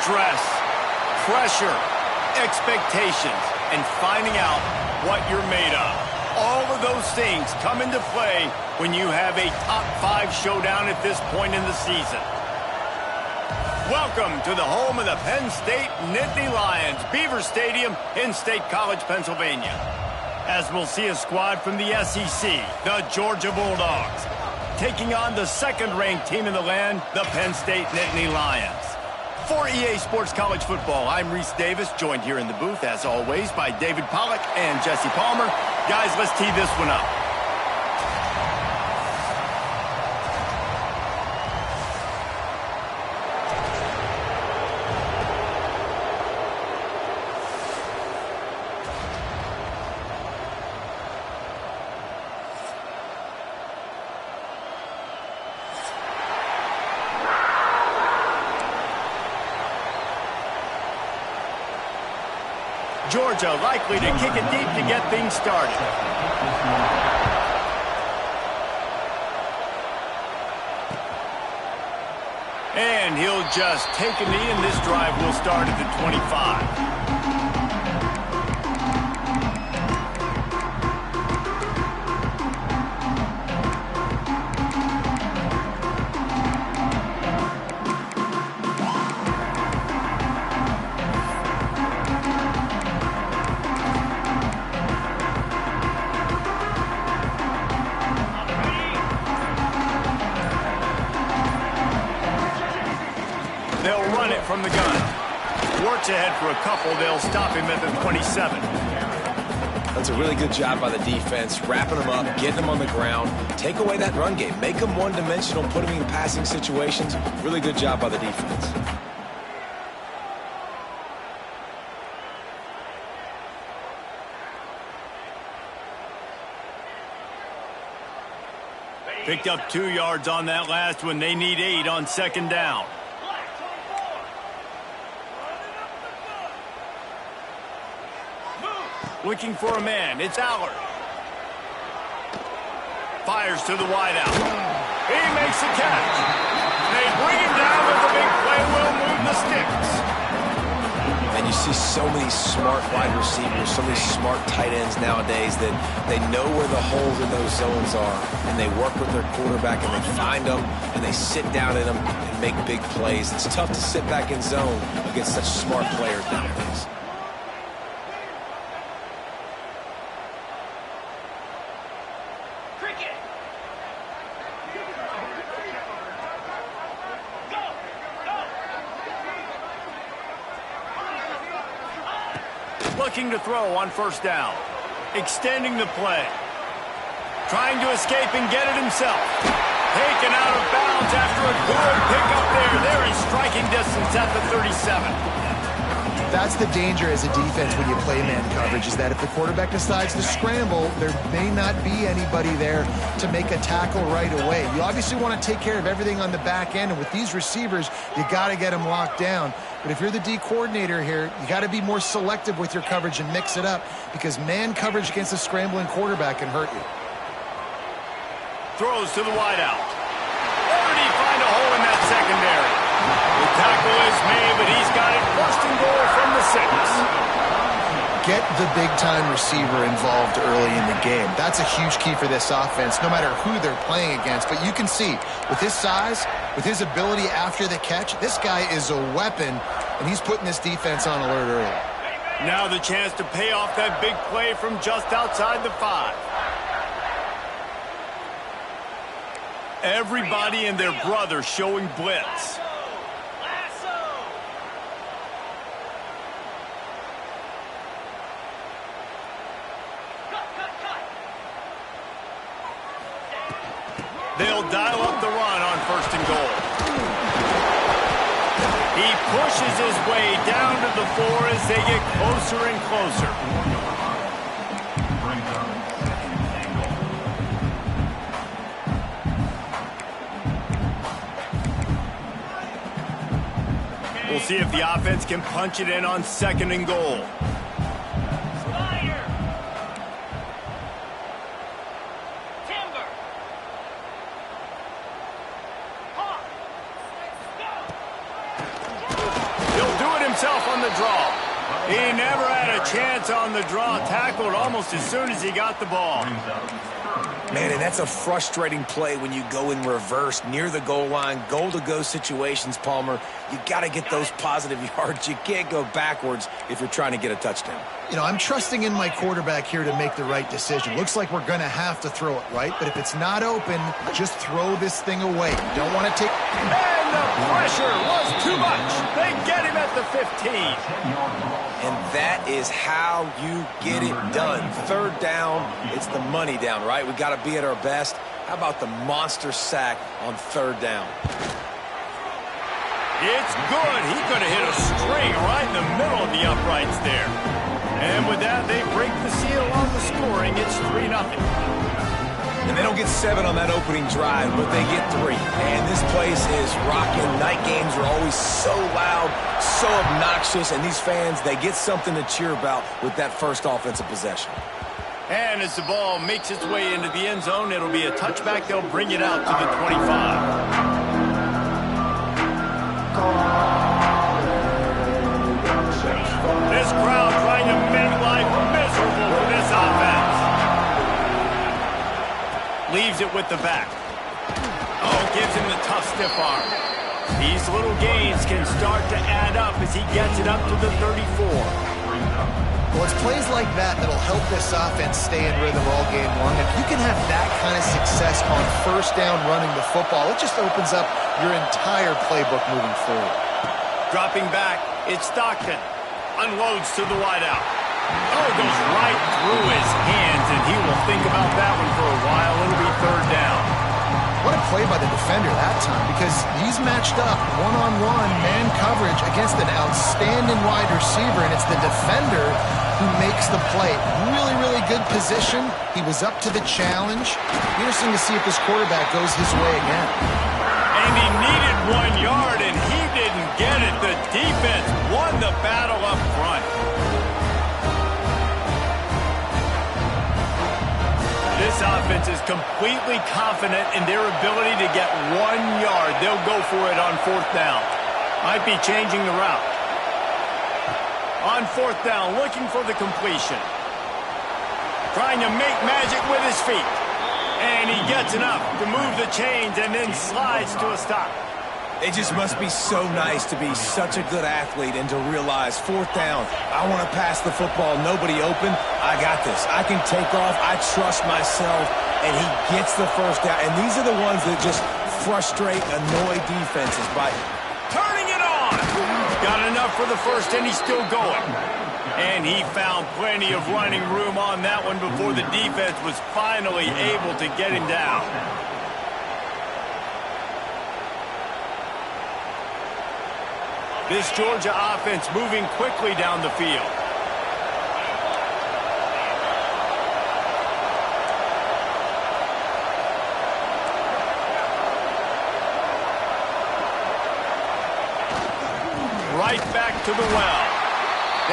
Stress, pressure, expectations, and finding out what you're made of. All of those things come into play when you have a top 5 showdown at this point in the season. Welcome to the home of the Penn State Nittany Lions, Beaver Stadium in State College, Pennsylvania. As we'll see a squad from the SEC, the Georgia Bulldogs, taking on the second-ranked team in the land, the Penn State Nittany Lions. For EA Sports College Football, I'm Reese Davis, joined here in the booth, as always, by David Pollack and Jesse Palmer. Guys, let's tee this one up. Georgia likely to kick it deep to get things started. And he'll just take a knee, and this drive will start at the 25. They'll run it from the gun. Works ahead for a couple. They'll stop him at the 27. That's a really good job by the defense, wrapping them up, getting them on the ground, take away that run game, make them one-dimensional, put them in passing situations. Really good job by the defense. Picked up 2 yards on that last one. They need 8 on second down. Looking for a man. It's Allard. Fires to the wideout. He makes a catch. They bring him down with the big play. Will move the sticks. And you see so many smart wide receivers, so many smart tight ends nowadays that they know where the holes in those zones are, and they work with their quarterback, and they find them, and they sit down in them and make big plays. It's tough to sit back in zone against such smart players nowadays. Looking to throw on first down. Extending the play. Trying to escape and get it himself. Taken out of bounds after a good pickup there. They're in striking distance at the 37. That's the danger as a defense when you play man coverage, is that if the quarterback decides to scramble, there may not be anybody there to make a tackle right away. You obviously want to take care of everything on the back end, and with these receivers, you got to get them locked down. But if you're the D coordinator here, you got to be more selective with your coverage and mix it up, because man coverage against a scrambling quarterback can hurt you. Throws to the wideout. Where did he find a hole in that secondary? The tackle is made, but he's got it first and goal from the 6. Get the big-time receiver involved early in the game. That's a huge key for this offense, no matter who they're playing against. But you can see, with his size, with his ability after the catch, this guy is a weapon, and he's putting this defense on alert early. Now the chance to pay off that big play from just outside the 5. Everybody and their brother showing blitz. They'll dial up the run on 1st and goal. He pushes his way down to the floor as they get closer and closer. We'll see if the offense can punch it in on 2nd and goal. On the draw. He never had a chance on the draw. Tackled almost as soon as he got the ball. Man, and that's a frustrating play when you go in reverse near the goal line, goal-to-go situations, Palmer. You got to get those positive yards. You can't go backwards if you're trying to get a touchdown. You know, I'm trusting in my quarterback here to make the right decision. Looks like we're going to have to throw it, right? But if it's not open, just throw this thing away. You don't want to take... And the pressure was too much. They get him at the 15. And that is how you get it done. 3rd down, it's the money down, right? We got to be at our best. How about the monster sack on 3rd down? It's good. He could have hit a string right in the middle of the uprights there. And with that, they break the seal on the scoring. It's 3-0. And they don't get 7 on that opening drive, but they get 3. And this place is rocking. Night games are always so loud, so obnoxious, and these fans, they get something to cheer about with that first offensive possession. And as the ball makes its way into the end zone, it'll be a touchback. They'll bring it out to the 25. This crowd trying to make life miserable for this offense. Leaves it with the back. Oh, gives him the tough stiff arm. These little gains can start to add up as he gets it up to the 34. Well, it's plays like that that'll help this offense stay in rhythm all game long. If you can have that kind of success on 1st down running the football, it just opens up your entire playbook moving forward. Dropping back, it's Stockton. Unloads to the wideout. Oh, goes right through his hands, and he will think about that one for a while. It'll be 3rd down. What a play by the defender that time, because he's matched up one-on-one man coverage against an outstanding wide receiver, and it's the defender who makes the play. Really, really good position. He was up to the challenge. Interesting to see if this quarterback goes his way again. And he needed 1 yard, and he didn't get it. The defense won the battle up front. This offense is completely confident in their ability to get 1 yard. They'll go for it on 4th down. Might be changing the route. On 4th down, looking for the completion. Trying to make magic with his feet. And he gets enough to move the chains and then slides to a stop. It just must be so nice to be such a good athlete and to realize 4th down, I want to pass the football, nobody open, I got this. I can take off, I trust myself, and he gets the 1st down. And these are the ones that just frustrate, annoy defenses by turning it on. Got enough for the 1st, and he's still going. And he found plenty of running room on that one before the defense was finally able to get him down. This Georgia offense moving quickly down the field. Right back to the well.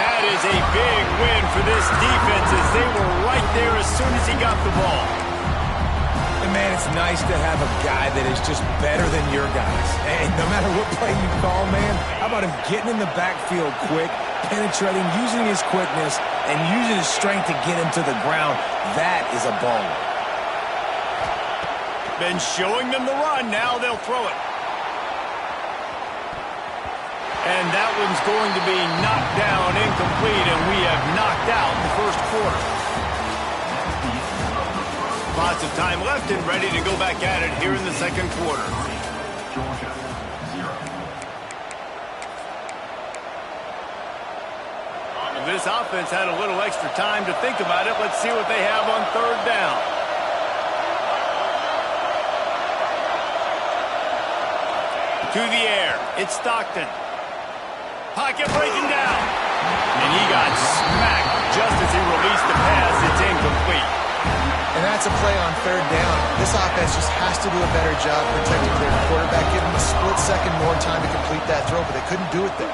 That is a big win for this defense as they were right there as soon as he got the ball. And man, it's nice to have a guy that is just better than your guys. And no matter what play you call, man, how about him getting in the backfield quick, penetrating, using his quickness, and using his strength to get him to the ground? That is a ball. Been showing them the run, now they'll throw it. And that one's going to be knocked down, incomplete, and we have knocked out the 1st quarter. Lots of time left and ready to go back at it here in the 2nd quarter. Georgia, 0. This offense had a little extra time to think about it. Let's see what they have on 3rd down. To the air. It's Stockton. Pocket breaking down. And he got smacked just as he released the pass. It's incomplete. And that's a play on third down. This offense just has to do a better job protecting their quarterback, give him a split second more time to complete that throw, but they couldn't do it there.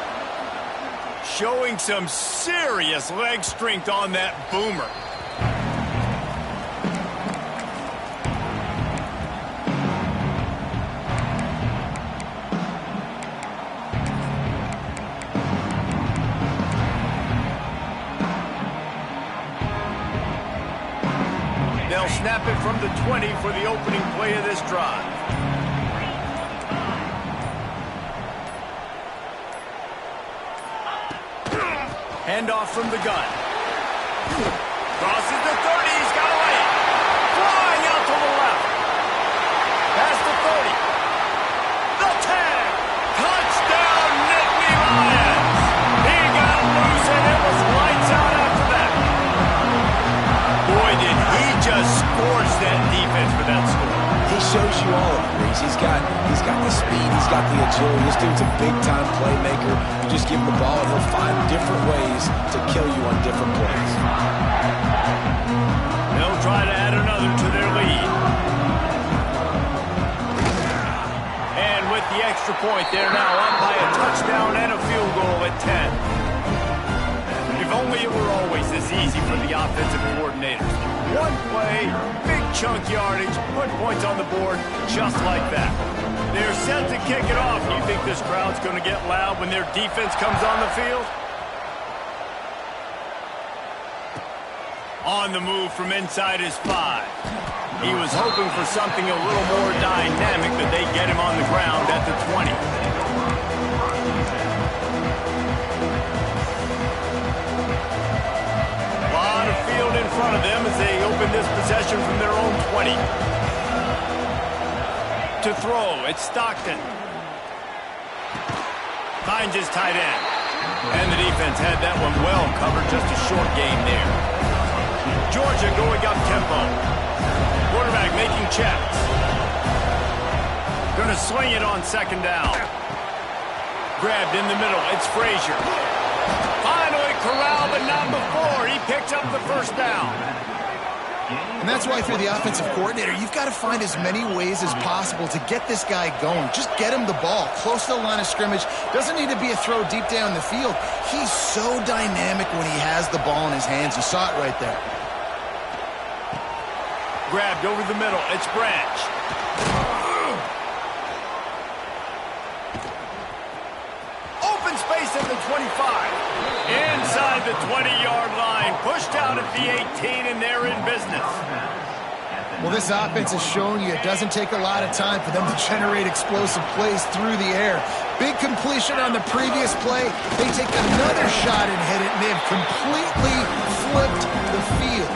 Showing some serious leg strength on that boomer. They'll snap it from the 20 for the opening play of this drive. Handoff from the gun. Crosses the 30. He's got away. Flying out to the left. Past the 30. The 10. Touchdown, Nittany Lions. He got loose and it was lights out after that. Boy, did he just scorch that defense for that score. He shows you all of it, Reese. He's got the speed, he's got the agility. This dude's a big-time playmaker. You just give him the ball, and he'll find different ways to kill you on different plays. They'll try to add another to their lead. And with the extra point, they're now up by a touchdown and a field goal at 10. If only it were always this easy for the offensive coordinators. One play, big chunk yardage, put points on the board just like that. They're set to kick it off. Do you think this crowd's going to get loud when their defense comes on the field? On the move from inside his 5. He was hoping for something a little more dynamic, but they get him on the ground at the 20. Field in front of them as they open this possession from their own 20. To throw, it's Stockton. Finds his tight end. And the defense had that one well covered, just a short game there. Georgia going up tempo. Quarterback making checks. Gonna swing it on second down. Grabbed in the middle, it's Frazier. Finally corralled, but not before. He picks up the first down. And that's why, through the offensive coordinator, you've got to find as many ways as possible to get this guy going. Just get him the ball close to the line of scrimmage. Doesn't need to be a throw deep down the field. He's so dynamic when he has the ball in his hands. You saw it right there. Grabbed over the middle. It's Branch. Open space at the 25. Inside the 20-yard line. Pushed out at the 18, and they're in business. Well, this offense is showing you it doesn't take a lot of time for them to generate explosive plays through the air. Big completion on the previous play. They take another shot and hit it, and they've completely flipped the field.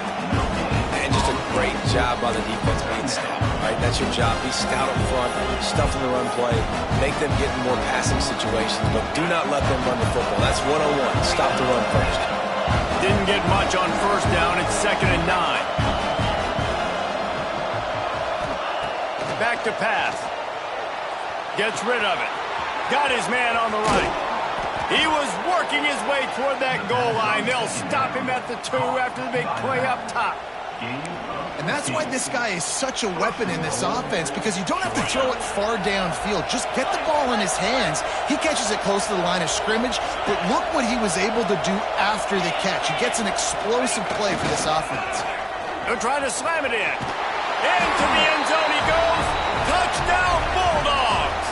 And just a great job by the defense being stout, right? That's your job. Be stout up front, stuff in the run play, make them get in more passing situations, but do not let them run the football. That's 101. Stop the run first. Didn't get much on first down. It's 2nd and 9. Back to pass. Gets rid of it. Got his man on the right. He was working his way toward that goal line. They'll stop him at the 2 after the big play up top. And that's why this guy is such a weapon in this offense, because you don't have to throw it far downfield. Just get the ball in his hands. He catches it close to the line of scrimmage, but look what he was able to do after the catch. He gets an explosive play for this offense. They're trying to slam it in. Into the end zone he goes. Touchdown, Bulldogs!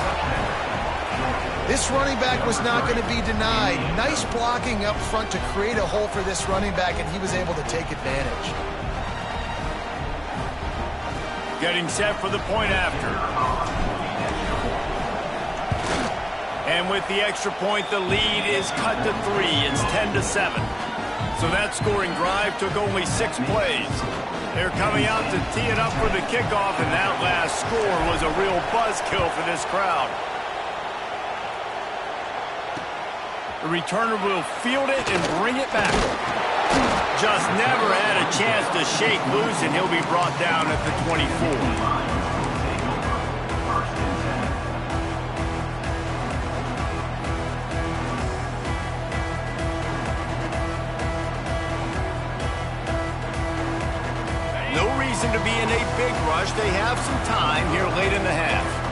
This running back was not going to be denied. Nice blocking up front to create a hole for this running back, and he was able to take advantage. Getting set for the point after. And with the extra point, the lead is cut to 3. It's 10-7. So that scoring drive took only 6 plays. They're coming out to tee it up for the kickoff, and that last score was a real buzzkill for this crowd. The returner will field it and bring it back. Just never had a chance to shake loose, and he'll be brought down at the 24. in a big rush. They have some time here late in the half.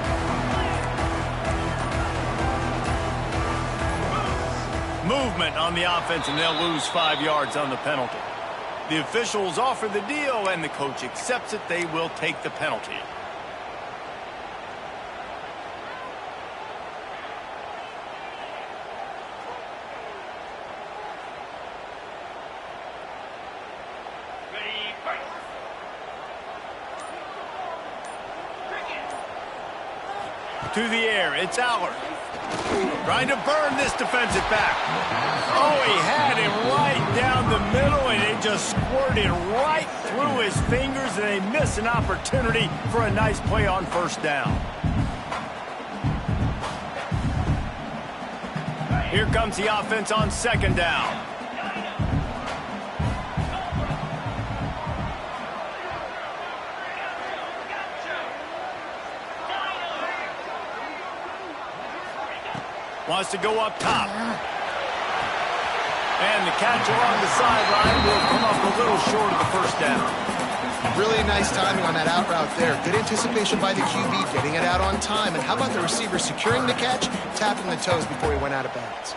Movement on the offense, and they'll lose 5 yards on the penalty. The officials offer the deal, and the coach accepts it. They will take the penalty. To the air, it's Aller. Trying to burn this defensive back. Oh, he had him right down the middle, and it just squirted right through his fingers, and they miss an opportunity for a nice play on first down. Here comes the offense on second down. Wants to go up top. And the catch along the sideline will come up a little short of the first down. Really nice timing on that out route there. Good anticipation by the QB, getting it out on time. And how about the receiver securing the catch, tapping the toes before he went out of bounds?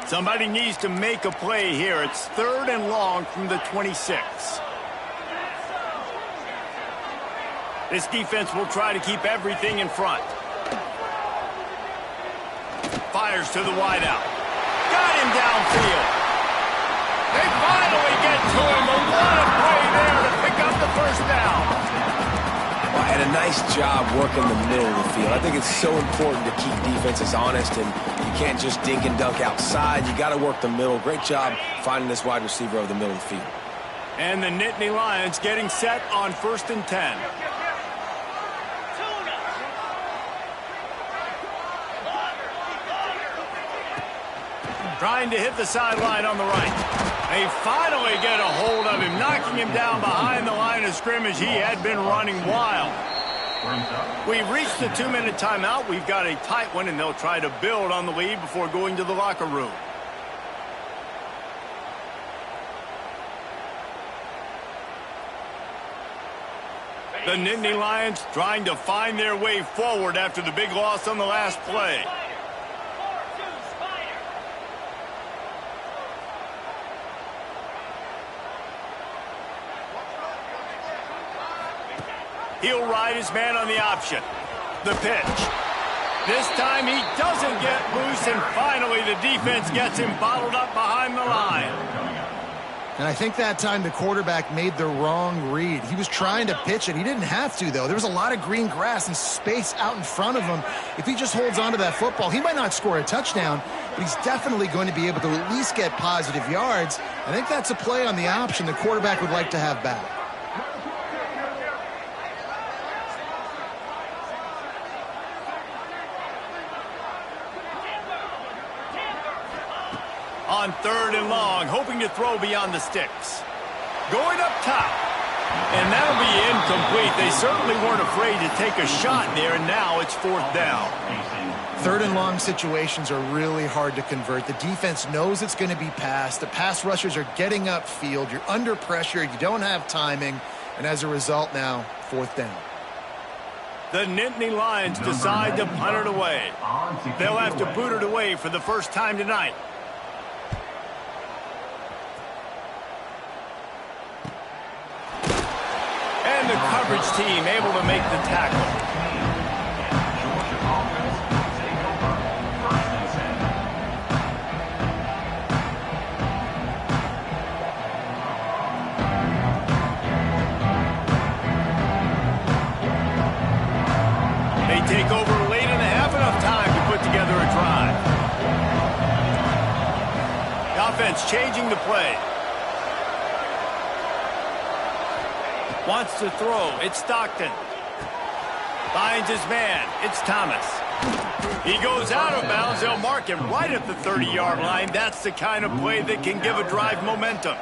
Somebody needs to make a play here. It's 3rd and long from the 26. This defense will try to keep everything in front. Fires to the wideout. Got him downfield. They finally get to him. A lot of play there to pick up the first down. Well, and a nice job working the middle of the field. I think it's so important to keep defenses honest, and you can't just dink and dunk outside. You got to work the middle. Great job finding this wide receiver over the middle of the field. And the Nittany Lions getting set on 1st and 10. Trying to hit the sideline on the right. They finally get a hold of him, knocking him down behind the line of scrimmage. He had been running wild. We've reached the 2-minute timeout. We've got a tight one, and they'll try to build on the lead before going to the locker room. The Nittany Lions trying to find their way forward after the big loss on the last play. He'll ride his man on the option. The pitch. This time he doesn't get loose, and finally the defense gets him bottled up behind the line. And I think that time the quarterback made the wrong read. He was trying to pitch it. He didn't have to, though. There was a lot of green grass and space out in front of him. If he just holds on to that football, he might not score a touchdown, but he's definitely going to be able to at least get positive yards. I think that's a play on the option the quarterback would like to have back. On 3rd and long, hoping to throw beyond the sticks. Going up top. And that'll be incomplete. They certainly weren't afraid to take a shot there, and now it's 4th down. 3rd and long situations are really hard to convert. The defense knows it's going to be passed. The pass rushers are getting upfield. You're under pressure. You don't have timing. And as a result now, 4th down. The Nittany Lions decide to punt it away. They'll have to boot it away for the first time tonight. And the coverage team able to make the tackle. They take over late in the half, enough time to put together a drive. The offense changing the play. Wants to throw. It's Stockton. Finds his man. It's Thomas. He goes out of bounds. They'll mark him right at the 30-yard line. That's the kind of play that can give a drive momentum.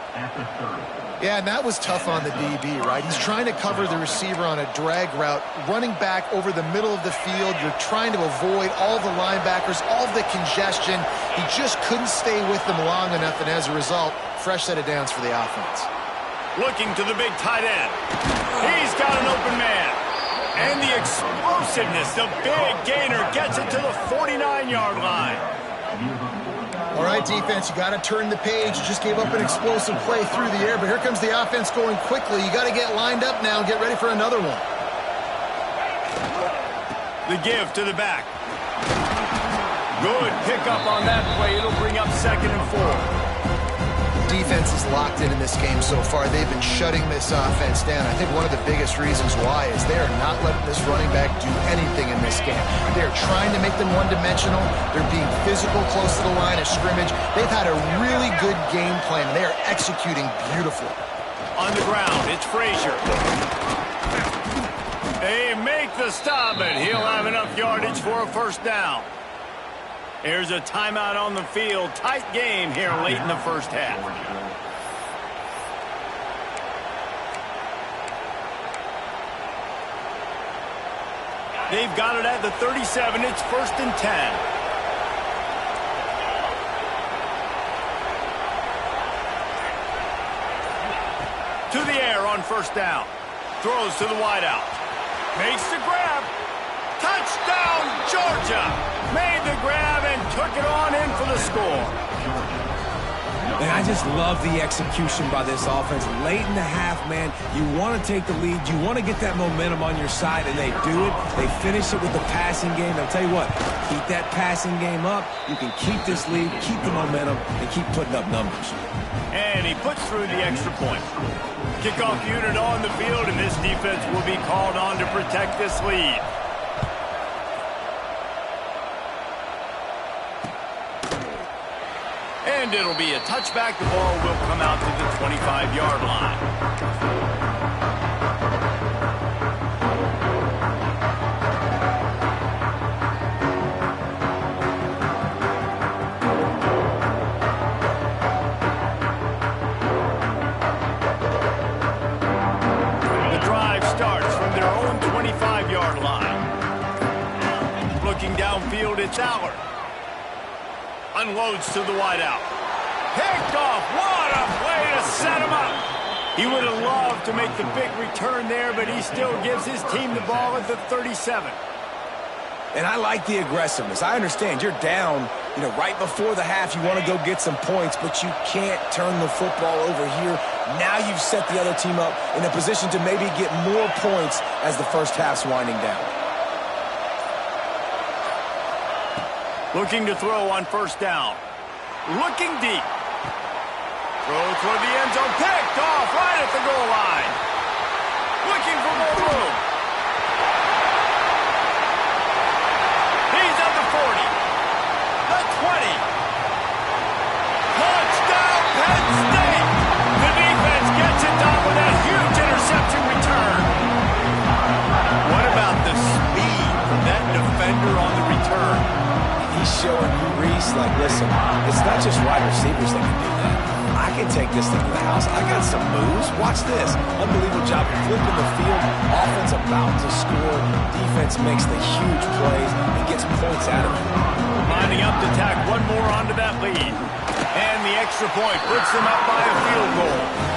Yeah, and that was tough on the DB, right? He's trying to cover the receiver on a drag route, running back over the middle of the field. You're trying to avoid all the linebackers, all of the congestion. He just couldn't stay with them long enough, and as a result, fresh set of downs for the offense. Looking to the big tight end. He's got an open man. And the explosiveness, the big gainer gets it to the 49-yard line. All right, defense, you got to turn the page. You just gave up an explosive play through the air, but here comes the offense going quickly. You got to get lined up now and get ready for another one. The give to the back. Good pickup on that play. It'll bring up 2nd and 4. Defense is locked in this game so far. They've been shutting this offense down. I think one of the biggest reasons why is they are not letting this running back do anything in this game. They're trying to make them one-dimensional. They're being physical close to the line of scrimmage. They've had a really good game plan. They are executing beautifully. On the ground, it's Frazier. They make the stop, but he'll have enough yardage for a first down. Here's a timeout on the field. Tight game here late in the first half. They've got it at the 37. It's 1st and 10. To the air on first down. Throws to the wideout. Makes the grab. Touchdown, Georgia! Made the grab and took it on in for the score. And I just love the execution by this offense. Late in the half, man, you want to take the lead. You want to get that momentum on your side, and they do it. They finish it with the passing game. I'll tell you what, keep that passing game up. You can keep this lead, keep the momentum, and keep putting up numbers. And he puts through the extra point. Kickoff unit on the field, and this defense will be called on to protect this lead. And it'll be a touchback. The ball will come out to the 25-yard line. The drive starts from their own 25-yard line. Looking downfield, it's Allard. Unloads to the wideout. Picked off. What a play to set him up. He would have loved to make the big return there, but he still gives his team the ball at the 37. And I like the aggressiveness. I understand you're down, right before the half. You want to go get some points, but you can't turn the football over here. Now you've set the other team up in a position to maybe get more points as the first half's winding down. Looking to throw on first down. Looking deep. Throw toward the end zone. Picked off right at the goal line. Looking for more room. He's at the 40. The 20. Touchdown, Penn State. The defense gets it done with a huge interception return. What about the speed from that defender on the return? He's showing you, Reese, listen, it's not just wide receivers that can do that. I can take this thing to the house. I got some moves. Watch this. Unbelievable job of flipping the field. Offense about to score. Defense makes the huge plays and gets points out of it. Lining up to tack one more onto that lead. And the extra point puts them up by a field goal.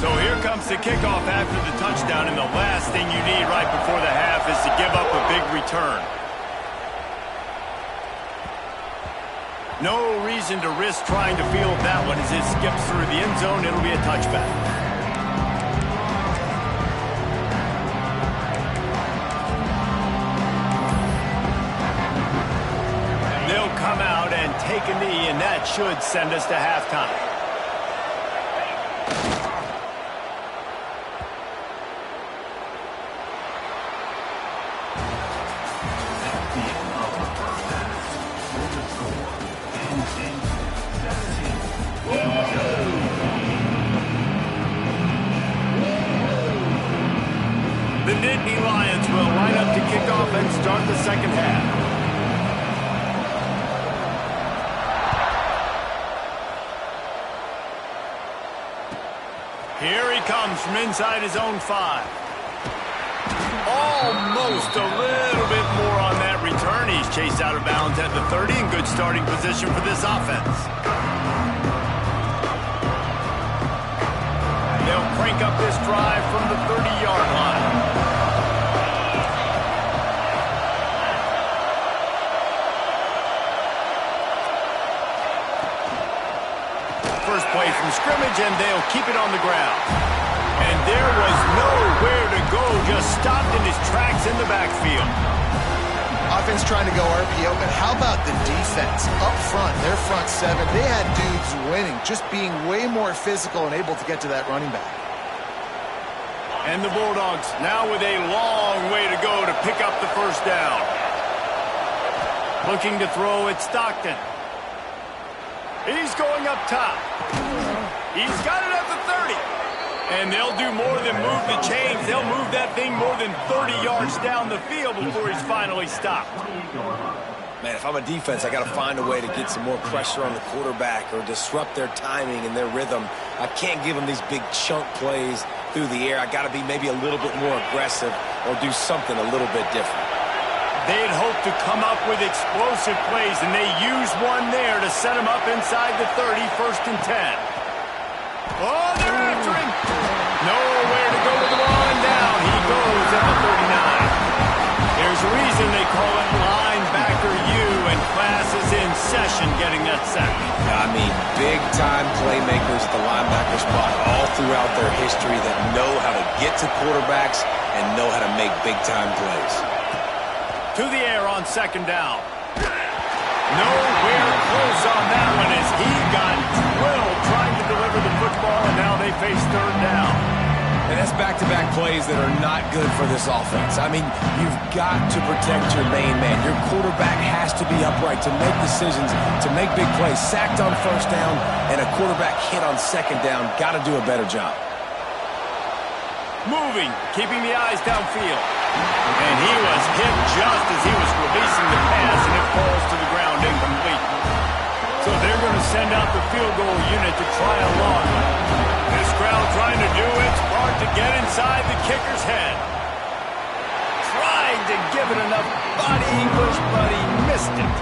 So here comes the kickoff after the touchdown, and the last thing you need right before the half is to give up a big return. No reason to risk trying to field that one as it skips through the end zone. It'll be a touchback. They'll come out and take a knee, and that should send us to halftime. The Nittany Lions will line up to kick off and start the second half. Here he comes from inside his own 5. Almost a little bit more on that return. he's chased out of bounds at the 30 in good starting position for this offense. They'll crank up this drive from the 30-yard line. First play from scrimmage, and they'll keep it on the ground. And there was nowhere to go, just stopped in his tracks in the backfield. Offense trying to go RPO, but how about the defense up front? Their front seven, they had dudes winning, just being way more physical and able to get to that running back. And the Bulldogs now with a long way to go to pick up the first down. Looking to throw at Stockton. He's going up top. He's got it at the 30. And they'll do more than move the chains. They'll move that thing more than 30 yards down the field before he's finally stopped. Man, if I'm a defense, I got to find a way to get some more pressure on the quarterback or disrupt their timing and their rhythm. I can't give them these big chunk plays through the air. I got to be maybe a little bit more aggressive or do something a little bit different. They'd hope to come up with explosive plays, and they use one there to set him up inside the 30, 1st and 10. Oh, they're after him. Nowhere to go with the ball, and down he goes at the 39. There's a reason they call it linebacker U, and class is in session getting that sack. I mean, big-time playmakers at the linebacker spot all throughout their history that know how to get to quarterbacks and know how to make big-time plays. To the air on 2nd down. Nowhere close on that one as he got drilled trying to deliver the football, and now they face 3rd down. And that's back-to-back plays that are not good for this offense. I mean, you've got to protect your main man. Your quarterback has to be upright to make decisions, to make big plays. Sacked on 1st down and a quarterback hit on 2nd down. Got to do a better job. Moving, keeping the eyes downfield. And he was hit just as he was releasing the pass, and it falls to the ground incomplete. So they're going to send out the field goal unit to try a long one. This crowd trying to do its part to get inside the kicker's head. Tried to give it enough body English, but he missed it.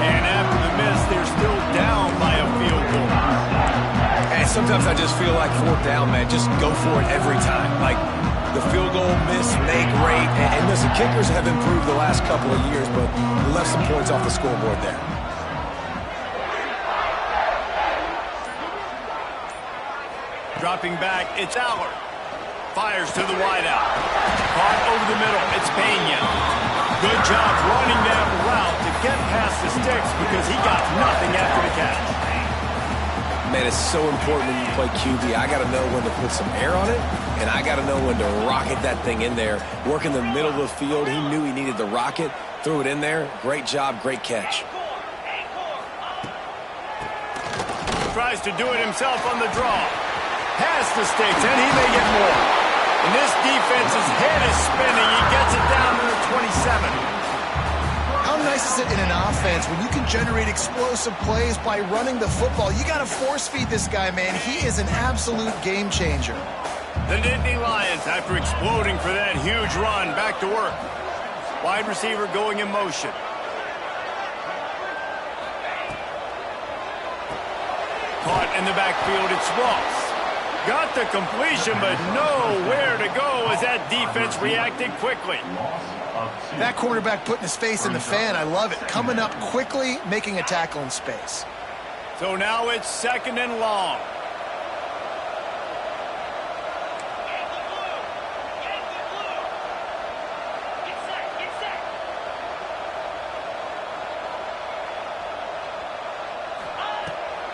And after the miss, they're still down by a field goal. And sometimes I just feel like 4th down, man, just go for it every time. Like, the field goal miss, make great. And listen, kickers have improved the last couple of years, but we left some points off the scoreboard there. Dropping back, it's Allard. Fires to the wideout. Caught over the middle, it's Pena. Good job running that route to get past the sticks because he got nothing after the catch. Man, it's so important when you play QB. I got to know when to put some air on it, and I got to know when to rocket that thing in there. Work in the middle of the field. He knew he needed the rocket. Threw it in there. Great job, great catch. Tries to do it himself on the draw. Past the sticks, and he may get more. And this defense's head is spinning. He gets it down to the 27. How nice is it in an offense when you can generate explosive plays by running the football? You got to force feed this guy, man. He is an absolute game changer. The Nittany Lions, after exploding for that huge run, back to work. Wide receiver going in motion. Caught in the backfield, it's Ross. Got the completion, but nowhere to go as that defense reacted quickly. That cornerback putting his face in the fan, I love it. Coming up quickly, making a tackle in space. So now it's 2nd and long.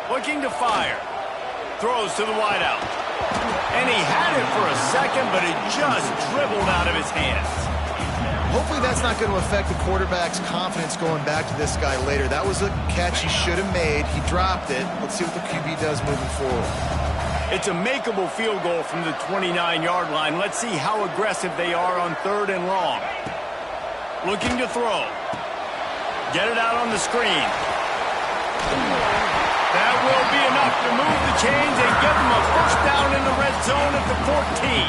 Looking to fire. Throws to the wideout. And he had it for a second, but it just dribbled out of his hands. Hopefully that's not going to affect the quarterback's confidence going back to this guy later. That was a catch he should have made. He dropped it. Let's see what the QB does moving forward. It's a makeable field goal from the 29-yard line. Let's see how aggressive they are on 3rd and long. Looking to throw. Get it out on the screen. That will be enough to move the chains and give them a first down in the red zone at the 14.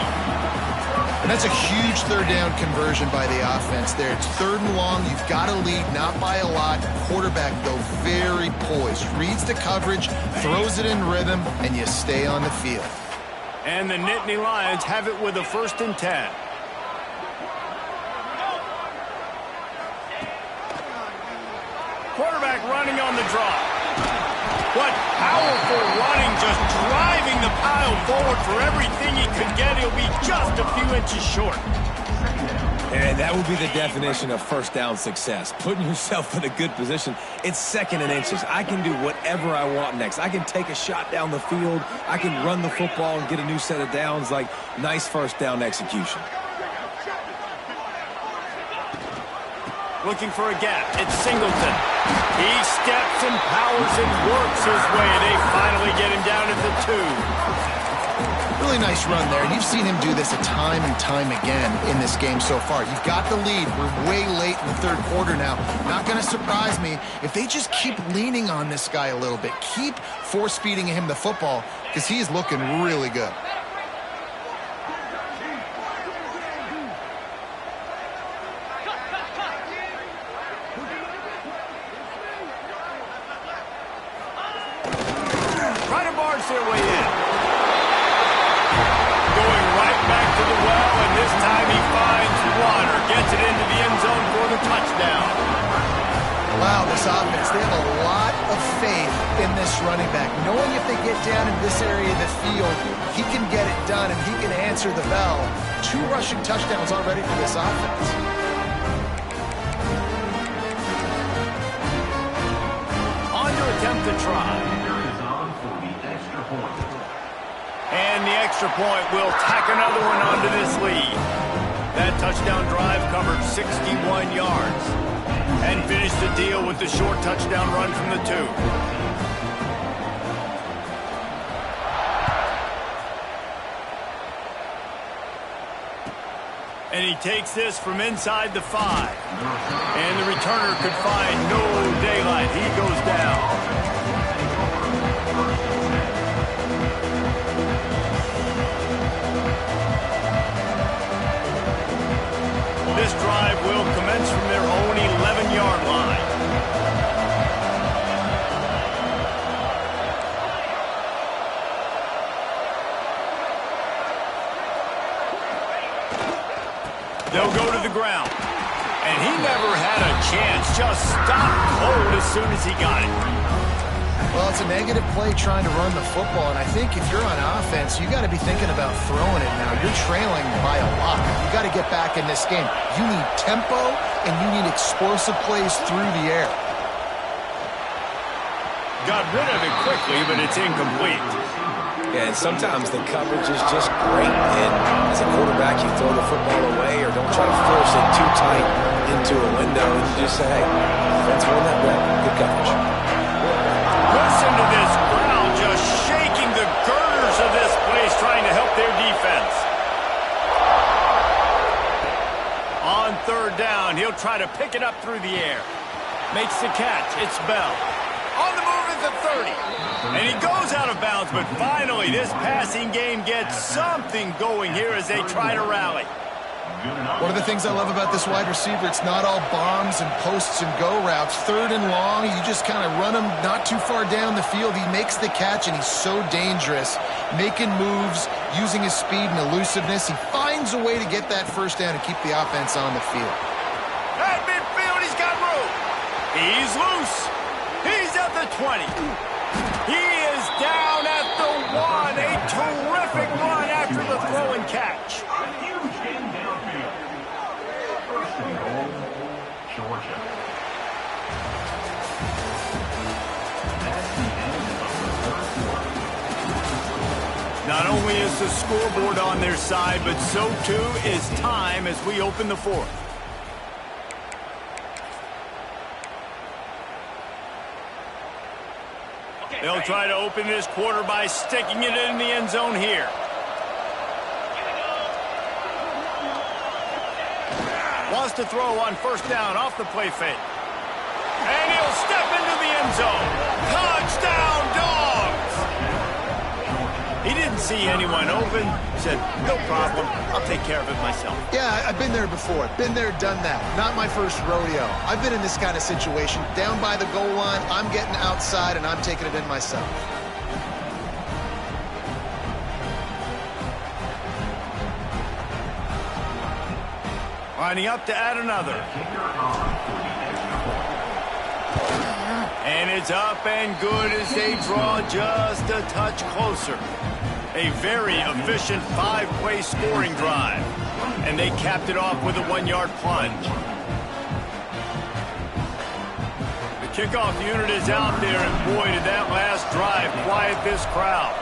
And that's a huge third down conversion by the offense there. It's 3rd and long. You've got to lead, not by a lot. Quarterback, though, very poised. Reads the coverage, throws it in rhythm, and you stay on the field. And the Nittany Lions have it with a 1st and 10. Quarterback running on the draw. What powerful running, just driving the pile forward for everything he could get. He'll be just a few inches short. And that would be the definition of first down success. Putting yourself in a good position. It's 2nd and inches. I can do whatever I want next. I can take a shot down the field. I can run the football and get a new set of downs. Like, nice first down execution. Looking for a gap. It's Singleton. He steps and powers and works his way. They finally get him down at the 2. Really nice run there, and you've seen him do this a time and time again in this game so far. You've got the lead. We're way late in the 3rd quarter now. Not going to surprise me if they just keep leaning on this guy a little bit. Keep force-feeding him the football because he is looking really good. Trying to barge their way in. Going right back to the well, and this time he finds water. Gets it into the end zone for the touchdown. Wow, this offense, they have a lot of faith in this running back. Knowing if they get down in this area of the field, he can get it done and he can answer the bell. 2 rushing touchdowns already for this offense. On to attempt to try. And the extra point will tack another one onto this lead. That touchdown drive covered 61 yards and finished the deal with the short touchdown run from the 2. And he takes this from inside the 5. And the returner could find no daylight. He goes down. This drive will commence from their own 11-yard line. They'll go to the ground. And he never had a chance. Just stopped cold as soon as he got it. Well, it's a negative play trying to run the football, and I think if you're on offense, you got to be thinking about throwing it now. You're trailing by a lot. You got to get back in this game. You need tempo, and you need explosive plays through the air. Got rid of it quickly, but it's incomplete. Yeah, and sometimes the coverage is just great. And as a quarterback, you throw the football away or don't try to force it too tight into a window. And you just say, hey, defense won that bet. Good coverage. Listen to this crowd just shaking the girders of this place, trying to help their defense. On 3rd down, he'll try to pick it up through the air. Makes the catch. It's Bell. On the move at the 30. And he goes out of bounds, but finally this passing game gets something going here as they try to rally. One of the things I love about this wide receiver, it's not all bombs and posts and go routes. 3rd and long, you just kind of run him not too far down the field. He makes the catch, and he's so dangerous, making moves, using his speed and elusiveness. He finds a way to get that 1st down and keep the offense on the field. At midfield, he's got room. He's loose. He's at the 20. He is down at the 1. A terrific run after the throw and catch. Georgia. Not only is the scoreboard on their side, but so too is time as we open the 4th. They'll try to open this quarter by sticking it in the end zone here. Wants to throw on 1st down off the play fake. And he'll step into the end zone. Touchdown, Dogs! He didn't see anyone open, said, no problem, I'll take care of it myself. Yeah, I've been there before. Been there, done that. Not my first rodeo. I've been in this kind of situation. Down by the goal line, I'm getting outside, and I'm taking it in myself. Lining up to add another. And it's up and good as they draw just a touch closer. A very efficient 5-play scoring drive. And they capped it off with a 1-yard plunge. The kickoff unit is out there, and boy, did that last drive quiet this crowd.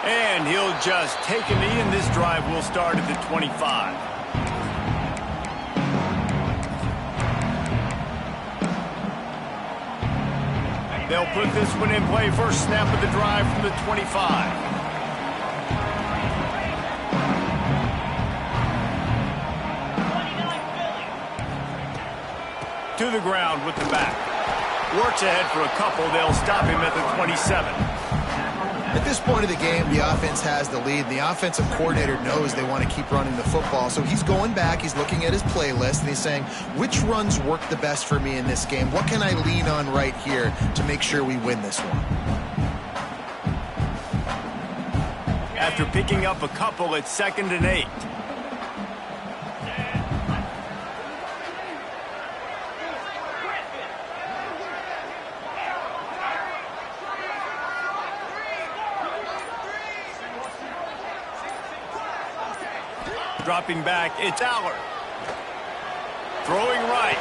And he'll just take a knee, and this drive will start at the 25. They'll put this one in play. First snap of the drive from the 25. To the ground with the back. Works ahead for a couple. They'll stop him at the 27. At this point of the game, the offense has the lead. The offensive coordinator knows they want to keep running the football. So he's going back, he's looking at his playlist, and he's saying, which runs work the best for me in this game? What can I lean on right here to make sure we win this one? After picking up a couple, it's 2nd and 8. Dropping back, it's Allard. Throwing right.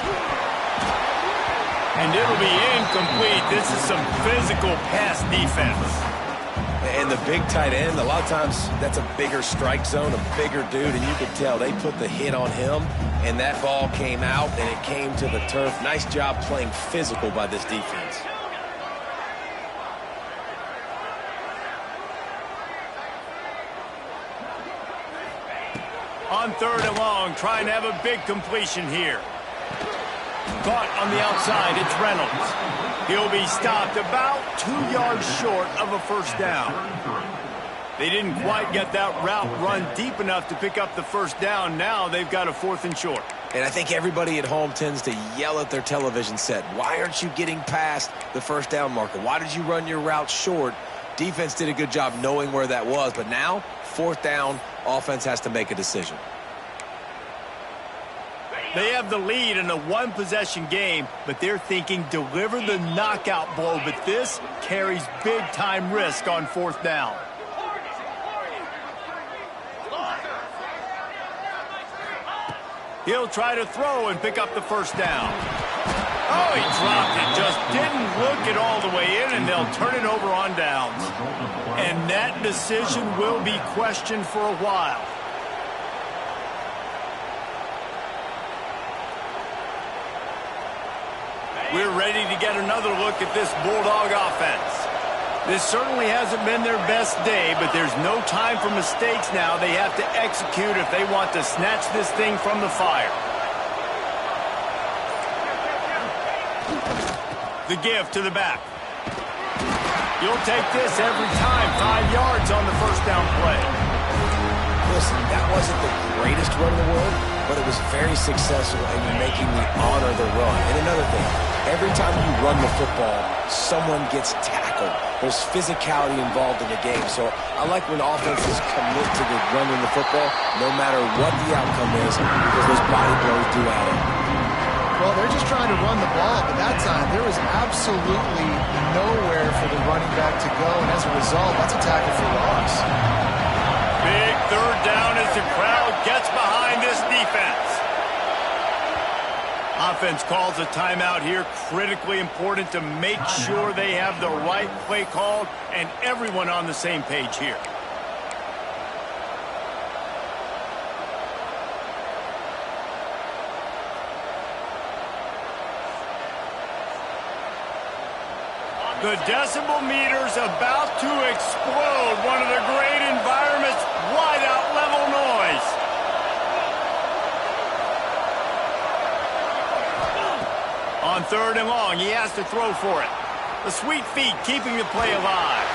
And it'll be incomplete. This is some physical pass defense. And the big tight end, a lot of times that's a bigger strike zone, a bigger dude, and you could tell they put the hit on him, and that ball came out, and it came to the turf. Nice job playing physical by this defense. On 3rd and long, trying to have a big completion here. Caught on the outside, it's Reynolds. He'll be stopped about 2 yards short of a first down. They didn't quite get that route run deep enough to pick up the first down. Now they've got a 4th and short. And I think everybody at home tends to yell at their television set. Why aren't you getting past the first down marker? Why did you run your route short? Defense did a good job knowing where that was, but now, 4th down, offense has to make a decision. They have the lead in a 1-possession game, but they're thinking deliver the knockout blow, but this carries big-time risk on 4th down. He'll try to throw and pick up the first down. Oh, he dropped it. Just didn't look it all the way in, and they'll turn it over on downs. And that decision will be questioned for a while. We're ready to get another look at this Bulldog offense. This certainly hasn't been their best day, but there's no time for mistakes now. They have to execute if they want to snatch this thing from the fire. The give to the back. You'll take this every time. 5 yards on the first down play. Listen, that wasn't the greatest run in the world, but it was very successful, and you're making me honor the run. And another thing, every time you run the football, someone gets tackled. There's physicality involved in the game. So I like when offenses commit to the running the football, no matter what the outcome is, because those body blows do add up. Well, they're just trying to run the ball, but that time there was absolutely nowhere for the running back to go, and as a result, that's a tackle for loss. Big 3rd down as the crowd gets behind this defense. Offense calls a timeout here. Critically important to make sure they have the right play called and everyone on the same page here. The decibel meter's about to explode. One of the great environments, wide-out level noise. On 3rd and long. He has to throw for it. The sweet feet keeping the play alive.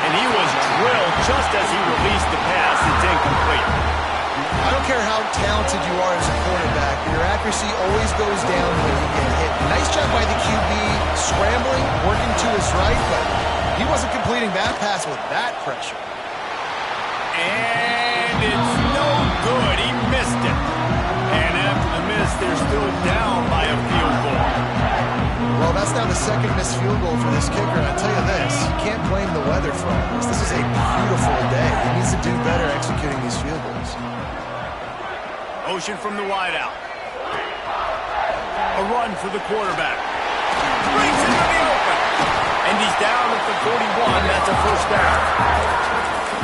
And he was drilled just as he released the pass. It's incomplete. I don't care how talented you are as a quarterback, your accuracy always goes down when you get hit. Nice job by the QB scrambling, working to his right, but he wasn't completing that pass with that pressure. And it's no good. He missed it. And after the miss, they're still down by a field goal. Well, that's now the 2nd missed field goal for this kicker, and I'll tell you this, you can't blame the weather for all this. This is a beautiful day. He needs to do better executing these field goals. Motion from the wideout. A run for the quarterback. Brings it to the open. And he's down at the 41. That's a first down.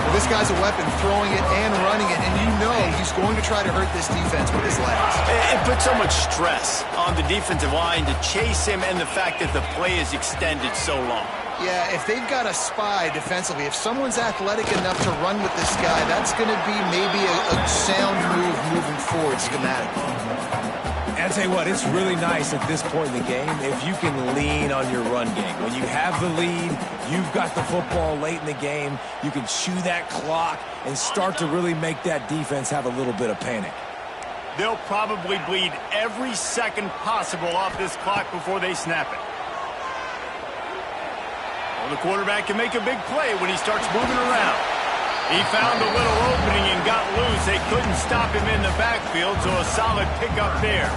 Well, this guy's a weapon, throwing it and running it, and you know he's going to try to hurt this defense with his legs. It puts so much stress on the defensive line to chase him and the fact that the play is extended so long. Yeah, if they've got a spy defensively, if someone's athletic enough to run with this guy, that's going to be maybe a sound move moving forward schematically. And I'll tell you what, it's really nice at this point in the game if you can lean on your run game. When you have the lead, you've got the football late in the game, you can chew that clock and start to really make that defense have a little bit of panic. They'll probably bleed every second possible off this clock before they snap it. Well, the quarterback can make a big play when he starts moving around. He found a little opening and got loose. They couldn't stop him in the backfield, so a solid pickup there.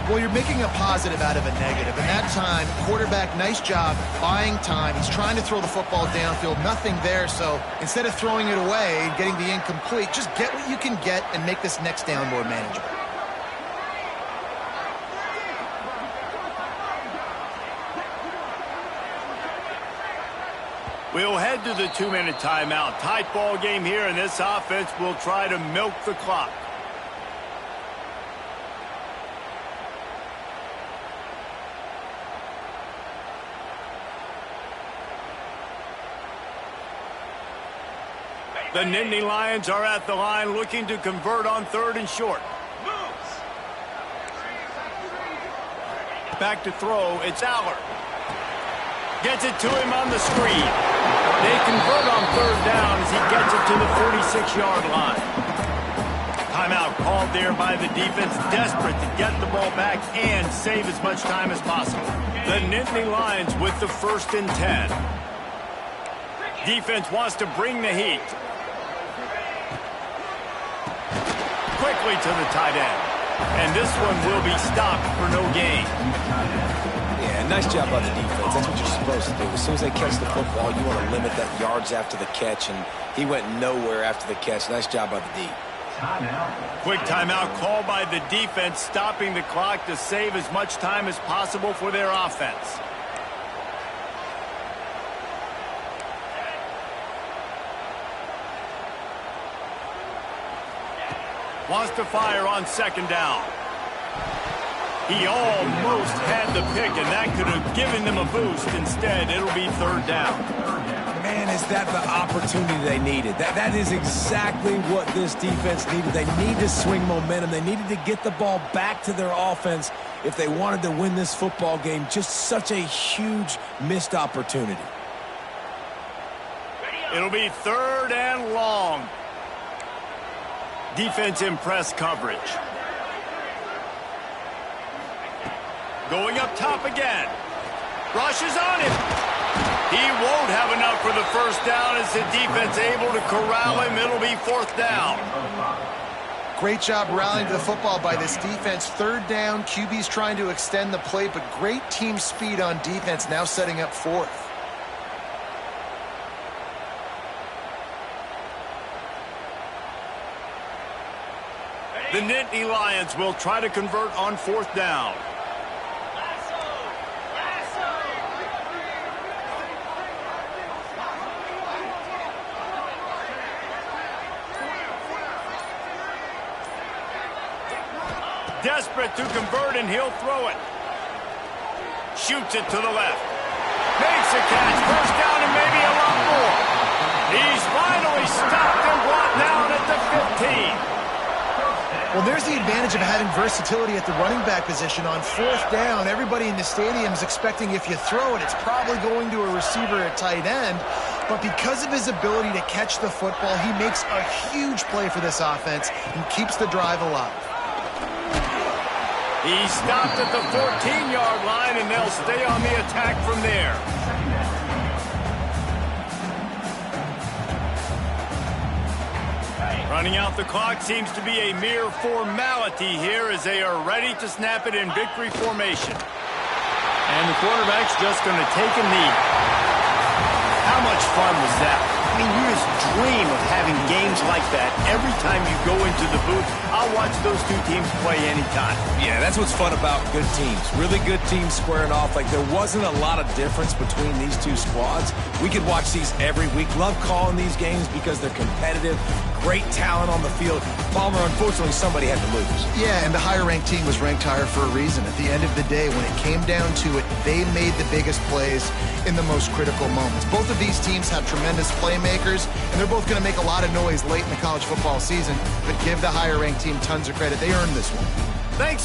Well, you're making a positive out of a negative. And that time, quarterback, nice job buying time. He's trying to throw the football downfield. Nothing there, so instead of throwing it away and getting the incomplete, just get what you can get and make this next down more manageable. We'll head to the 2-minute timeout. Tight ball game here, and this offense will try to milk the clock. The Nittany Lions are at the line looking to convert on 3rd and short. Back to throw, it's Aller. Gets it to him on the screen. They convert on 3rd down as he gets it to the 46-yard line. Timeout called there by the defense, desperate to get the ball back and save as much time as possible. The Nittany Lions with the 1st and 10. Defense wants to bring the heat. Quickly to the tight end. And this one will be stopped for no gain. Yeah, nice job by the defense. That's what you're supposed to do. As soon as they catch the football, you want to limit that yards after the catch, and he went nowhere after the catch. Nice job by the D. Quick timeout called by the defense, stopping the clock to save as much time as possible for their offense. Wants to fire on 2nd down. He almost had the pick, and that could have given them a boost. Instead, it'll be 3rd down. Man, is that the opportunity they needed? That is exactly what this defense needed. They need to swing momentum. They needed to get the ball back to their offense if they wanted to win this football game. Just such a huge missed opportunity. It'll be 3rd and long. Defense in press coverage. Going up top again. Rushes on him. He won't have enough for the 1st down as the defense able to corral him. It'll be 4th down. Great job rallying to the football by this defense. 3rd down, QB's trying to extend the play, but great team speed on defense, now setting up 4th. The Nittany Lions will try to convert on 4th down. Desperate to convert, and he'll throw it. Shoots it to the left. Makes a catch. 1st down and maybe a lot more. He's finally stopped and brought down at the 15. Well, there's the advantage of having versatility at the running back position. On fourth down, everybody in the stadium is expecting if you throw it, it's probably going to a receiver at tight end. But because of his ability to catch the football, he makes a huge play for this offense and keeps the drive alive. He stopped at the 14-yard line, and they'll stay on the attack from there. Running out the clock seems to be a mere formality here as they are ready to snap it in victory formation. And the quarterback's just going to take a knee. How much fun was that? I mean, you just dream of having games like that every time you go into the booth. I'll watch those two teams play anytime. Yeah, that's what's fun about good teams. Really good teams squaring off. Like, there wasn't a lot of difference between these two squads. We could watch these every week. Love calling these games because they're competitive. Great talent on the field. Palmer, unfortunately, somebody had to lose. Yeah, and the higher-ranked team was ranked higher for a reason. At the end of the day, when it came down to it, they made the biggest plays in the most critical moments. Both of these teams have tremendous playmakers, and they're both going to make a lot of noise late in the college football season, but give the higher-ranked team tons of credit. They earned this one. Thanks